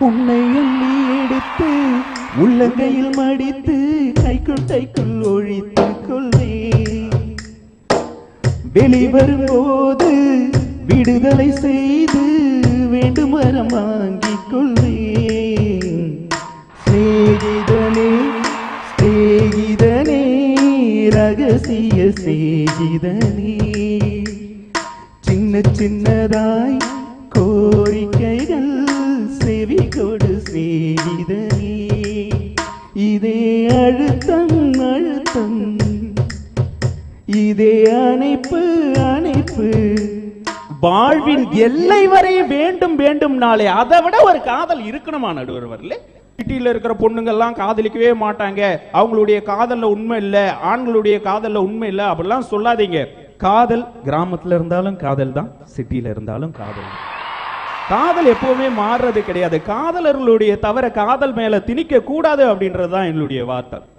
உன்னை அள்ளி எடுத்து உள்ளங்கையில் மடித்து கைக்குட்டைக்குள் ஒழித்து கொள்வேன். வெளிவரும்போது விடுதலை செய்து வேண்டும் வரம் வாங்கிக் கொள்வேன். சிநேகிதனே சிநேகிதனே ரகசிய சிநேகிதனே, சின்ன சின்னதாய் கோரிக்கைகள் செவி கொடு சிநேகிதனே. இதே அழுத்தம் அழுத்தம், இதே அணைப்பு அணைப்பு. வாழ்வின் எல்லை வரை வேண்டும் வேண்டும் நாளே அதை விட ஒரு காதல் இருக்கணுமா நடுவர் வரல? சிட்டியில இருக்கிற பொண்ணுங்கள்லாம் காதலிக்கவே மாட்டாங்க, அவங்களுடைய காதல்ல உண்மை இல்ல, ஆண்களுடைய காதல்ல உண்மை இல்ல அப்படிலாம் சொல்லாதீங்க. காதல் கிராமத்துல இருந்தாலும் காதல் தான், சிட்டியில இருந்தாலும் காதல் தான். காதல் எப்பவுமே மாறுறது கிடையாது. காதலர்களுடைய தவிர காதல் மேல திணிக்க கூடாது அப்படின்றதுதான் என்னுடைய வார்த்தை.